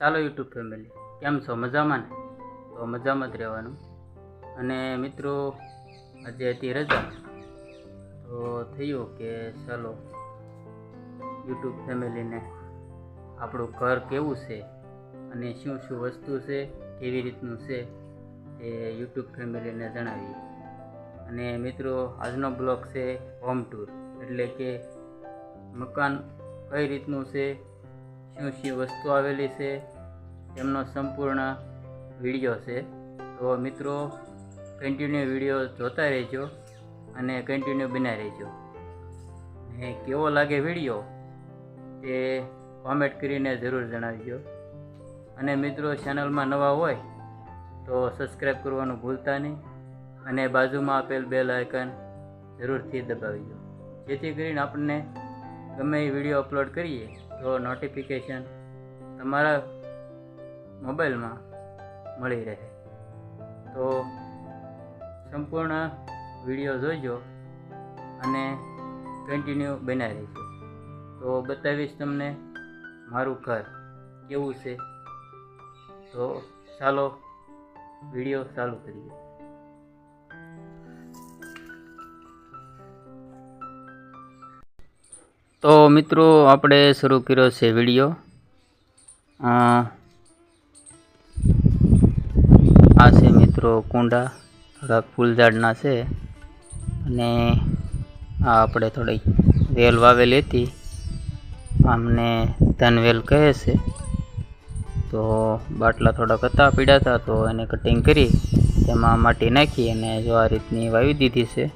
ચાલો YouTube family, કેમ છો? મજામાં ને? તો મજામાં જ રહેવાનું. અને મિત્રો, આજે હતી રજા, તો થયું કે ચાલો યુટ્યુબ ફેમિલીને આપણું ઘર કેવું છે અને શું શું વસ્તુ છે, કેવી રીતનું છે એ યુટ્યુબ ફેમિલીને જણાવીએ. અને મિત્રો, આજનો બ્લોગ છે હોમ ટૂર, એટલે કે મકાન કઈ રીતનું છે, શું શું વસ્તુ આવેલી છે, એમનો સંપૂર્ણ વિડીયો છે. તો મિત્રો, કન્ટિન્યુ વિડીયો જોતા રહેજો અને કન્ટિન્યુ બના રહેજો. અને કેવો લાગે વિડીયો તે કોમેન્ટ કરીને જરૂર જણાવજો. અને મિત્રો, ચેનલમાં નવા હોય તો સબસ્ક્રાઈબ કરવાનું ભૂલતા નહીં અને બાજુમાં આપેલ બેલ આઇકન જરૂરથી દબાવજો, જેથી કરીને આપણને ગમે એ વિડીયો અપલોડ કરીએ તો નોટિફિકેશન તમારા મોબાઈલમાં મળી રહે. તો સંપૂર્ણ વિડીયો જોઈજો અને કન્ટિન્યુ બના રહેજો. તો બતાવીશ તમને મારું ઘર કેવું છે. તો ચાલો વિડીયો ચાલુ કરીએ. તો મિત્રો, આપણે શરૂ કર્યો છે વિડીયો. આ છે મિત્રો કુંડા, થોડાક ફૂલઝાડના છે. અને આ આપણે થોડીક વેલ વાવેલી હતી, આમને ધનવેલ કહે છે. તો બાટલા થોડાક હતા પીડા હતા, તો એને કટિંગ કરી તેમાં માટી નાખી અને જો આ રીતની વાવી દીધી છે.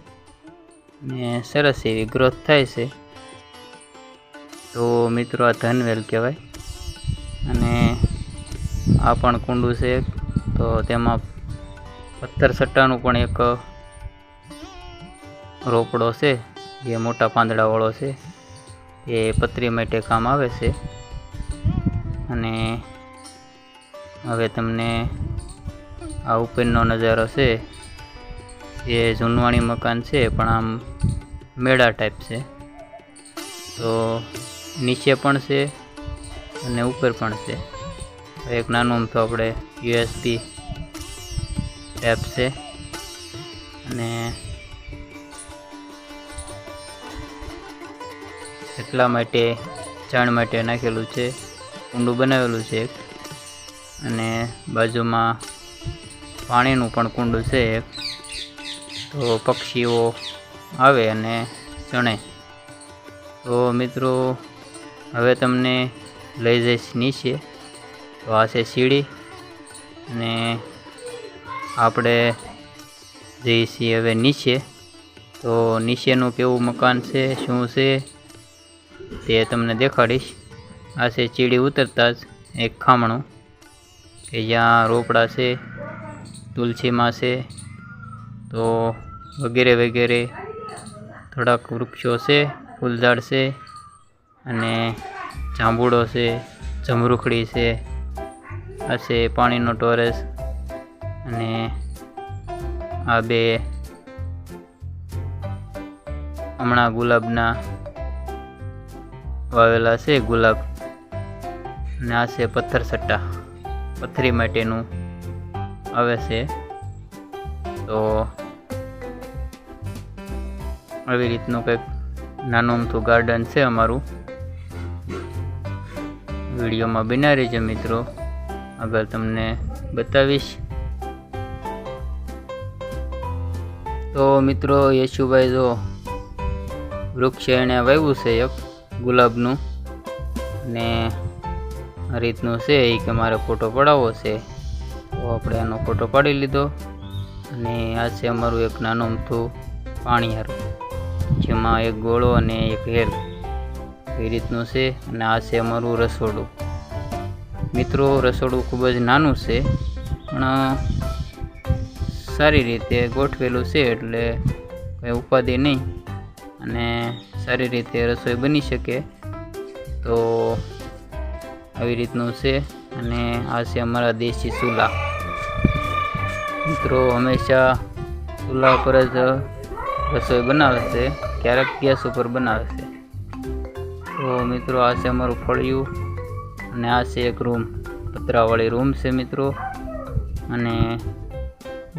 ને સરસ એવી ગ્રોથ થાય છે. તો મિત્રો, આ ધનવેલ કહેવાય. અને આ પણ કુંડું છે, તો તેમાં પથ્થર સટ્ટાનું પણ એક રોપડો છે, જે મોટા પાંદડાવાળો છે, એ પતરી માટે કામ આવે છે. અને હવે તમને આ ઉપરનો નજારો છે, એ જૂનવાણી મકાન છે, પણ આમ મેળા ટાઈપ છે. તો નીચે પણ છે અને ઉપર પણ છે. એક નાનું તો આપણે USB ટેપ છે. અને એટલા માટે ચાણ માટે નાખેલું છે, કુંડું બનાવેલું છે એક. અને બાજુમાં પાણીનું પણ કુંડું છે એક, તો પક્ષીઓ આવે અને ચણે. તો મિત્રો, હવે તમને લઈ જઈશ નીચે. તો આ છે સીડી, અને આપણે જઈએ છીએ હવે નીચે. તો નીચેનું કેવું મકાન છે, શું છે તે તમને દેખાડીશ. આ છે સીડી ઉતરતા જ એક ખામણું, કે જ્યાં રોપડા છે, તુલસીમાં છે, તો વગેરે વગેરે થોડાક વૃક્ષો છે, ફૂલઝાડ છે, અને જાંબુડો છે, જમરૂખડી છે. આ છે પાણીનો ટોરેસ. અને આ બે હમણાં ગુલાબના વાવેલા છે ગુલાબ. અને આ છે પથ્થર સટ્ટા, પથરી માટેનું આવે છે. તો આવી રીતનું કંઈક નાનું અમથું ગાર્ડન છે અમારું. વિડીયોમાં બના રહેજો મિત્રો, આગળ તમને બતાવીશ. તો મિત્રો, યશુભાઈ જો વૃક્ષ એણે વાવ્યું છે એક ગુલાબનું, ને આ રીતનું છે એ કે મારે ફોટો પડાવવો છે. તો આપણે આનો ફોટો પાડી લીધો. અને આ છે અમારું એક નાનું અમથું પાણીયારું, જેમાં એક ગોળો અને એક હેલ એ રીતનું છે. અને આ છે અમારું રસોડું. મિત્રો, રસોડું ખૂબ જ નાનું છે, પણ સારી રીતે ગોઠવેલું છે, એટલે કંઈ ઉપાધિ નહીં અને સારી રીતે રસોઈ બની શકે. તો આવી રીતનું છે. અને આ છે અમારા દેશી ચૂલા. મિત્રો, હંમેશા ચૂલા ઉપર જ રસોઈ બનાવે છે, ક્યારેક ગેસ ઉપર બનાવે છે. તો મિત્રો, આ છે અમારું ફળિયું. અને આ છે એક રૂમ, પતરાવાળી રૂમ છે મિત્રો, અને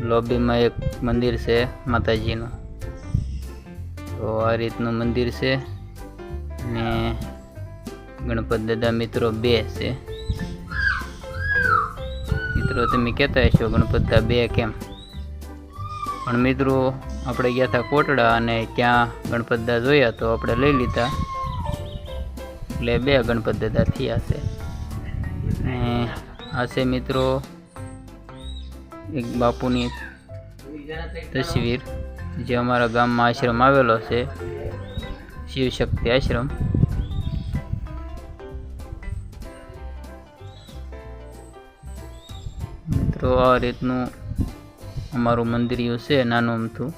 લોબીમાં એક મંદિર છે માતાજીનું. તો આ રીતનું મંદિર છે, અને ગણપત દાદા મિત્રો 2 છે. મિત્રો તમે કહેતા હશો ગણપત દાદા 2 કેમ? પણ મિત્રો આપણે ગયા હતા કોટડા અને ત્યાં ગણપત દાદા જોયા તો આપણે લઈ લીધા, એટલે 2 ગણપત દાદા થયા છે. અને આ છે મિત્રો એક બાપુની તસવીર, જે અમારા ગામમાં આશ્રમ આવેલો છે, શિવશક્તિ આશ્રમ. મિત્રો આ રીતનું અમારું મંદિરિયું છે નાનું અમથું.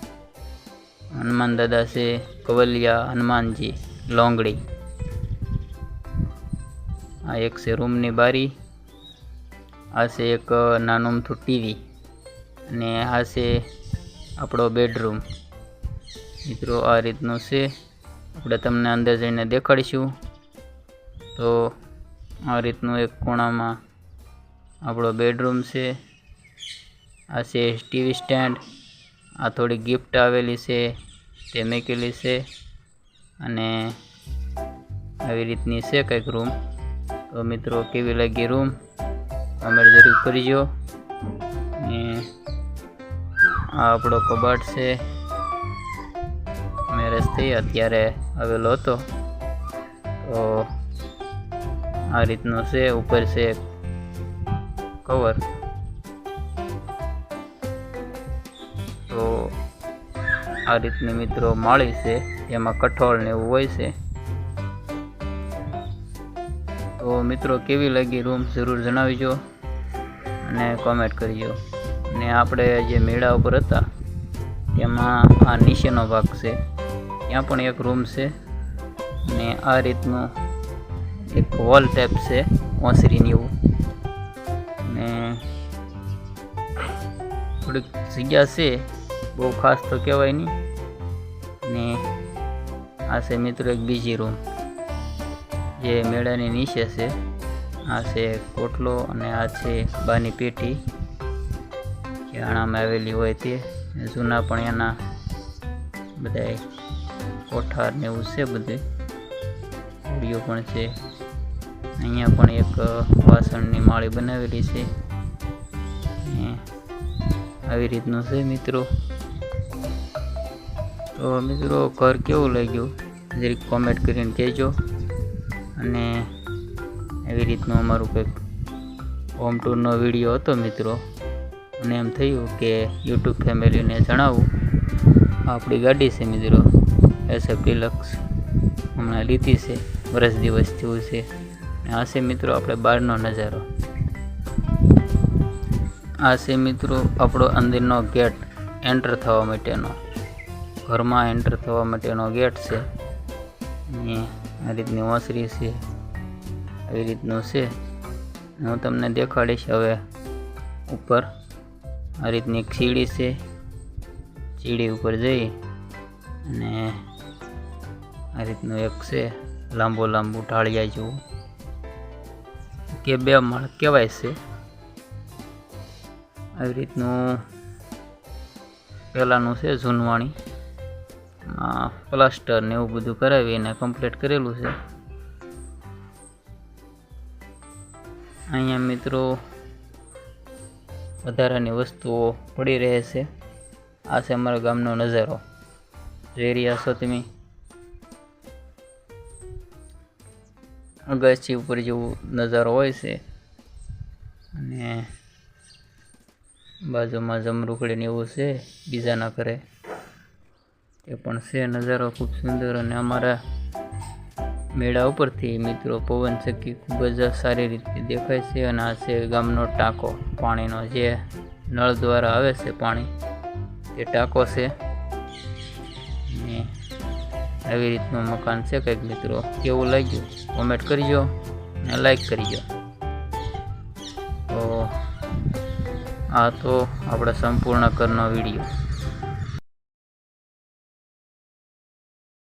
હનુમાન દાદા છે, કવલિયા હનુમાનજી લોંગડી. આ એક છે રૂમની બારી, આ છે એક નાનું અમથું ટીવી, અને આ છે આપણો બેડરૂમ. મિત્રો આ રીતનું છે, આપણે તમને અંદર જઈને દેખાડીશું. તો આ રીતનું એક ખૂણામાં આપણો બેડરૂમ છે. આ છે ટીવી સ્ટેન્ડ. આ થોડી ગિફ્ટ આવેલી છે તે મૂકેલી છે, અને આવી રીતની છે કંઈક રૂમ. તો મિત્રો કેવી લાગી રૂમ કમેન્ટ જરૂર કરજો. અને આ આપણો કબાટ છે, મેરેજ થયા ત્યારે આવેલો હતો. તો આ રીતનું છે, ઉપર છે કવર. તો આ રીતની મિત્રો માળી છે, એમાં કઠોળ ને એવું હોય છે. તો મિત્રો કેવી લાગી રૂમ જરૂર જણાવજો અને કોમેન્ટ કરજો. ને આપણે જે મેળા ઉપર હતા તેમાં આ નીચેનો ભાગ છે, ત્યાં પણ એક રૂમ છે. ને આ રીતનું એક વોલ ટાઈપ છે ઓસરીની એવું, ને થોડીક જગ્યા છે, બહુ ખાસ તો કહેવાય નહીં. ને આ છે મિત્રો એક બીજી રૂમ જે મેળાની નીચે છે. આ છે કોટલો, અને આ છે બાની પેટી જે આણામાં આવેલી હોય તે. જૂના પણ એના બધા કોઠાર ને એવું છે, બધું હોડીઓ પણ છે. અહીંયા પણ એક વાસણની માળી બનાવેલી છે. આવી રીતનું છે મિત્રો. તો મિત્રો ઘર કેવું લાગ્યું જરીક કોમેન્ટ કરીને કહેજો. અને એવી રીતનું અમારું કંઈક હોમ ટૂરનો વિડીયો હતો મિત્રો, અને એમ થયું કે યુટ્યુબ ફેમિલીને જણાવું. આપણી ગાડી છે મિત્રો SF ડિલક્સ, હમણાં લીધી છે, વર્ષ દિવસ જેવું છે. આ છે મિત્રો આપણે બહારનો નજારો. આ છે મિત્રો આપણો અંદરનો ગેટ, એન્ટર થવા માટેનો, ઘરમાં એન્ટર થવા માટેનો ગેટ છે. અને આ રીતની ઓસરી છે, આવી રીતનું છે. હું તમને દેખાડીશ હવે ઉપર. આ રીતની એક સીડી છે, સીડી ઉપર જઈ અને આ રીતનું એક છે લાંબુ ઢાળિયા જેવું, કે 2 માળ કહેવાય છે. આવી રીતનું પહેલાંનું છે જૂનવાણી, પ્લાસ્ટર ને એવું બધું કરાવીને કમ્પ્લીટ કરેલું છે. અહીંયા મિત્રો વધારાની વસ્તુઓ પડી રહે છે. આ છે અમારા ગામનો નજારો, જોઈ રહ્યા છો તમે. અગાસી ઉપર જેવું નજારો હોય છે, અને બાજુમાં જમરૂખડી ને એવું છે બીજાના ઘરે, તે પણ છે નજારો ખૂબ સુંદર. અને અમારા મેળા ઉપરથી મિત્રો પવન ચક્કી ખૂબ જ સારી રીતે દેખાય છે. અને આ છે ગામનો ટાંકો પાણીનો, જે નળ દ્વારા આવે છે પાણી, તે ટાંકો છે. અને આવી રીતનું મકાન છે કંઈક મિત્રો. કેવું લાગ્યું કોમેન્ટ કરજો અને લાઈક કરજો. તો આ તો આપણા સંપૂર્ણ ઘરનો વિડીયો.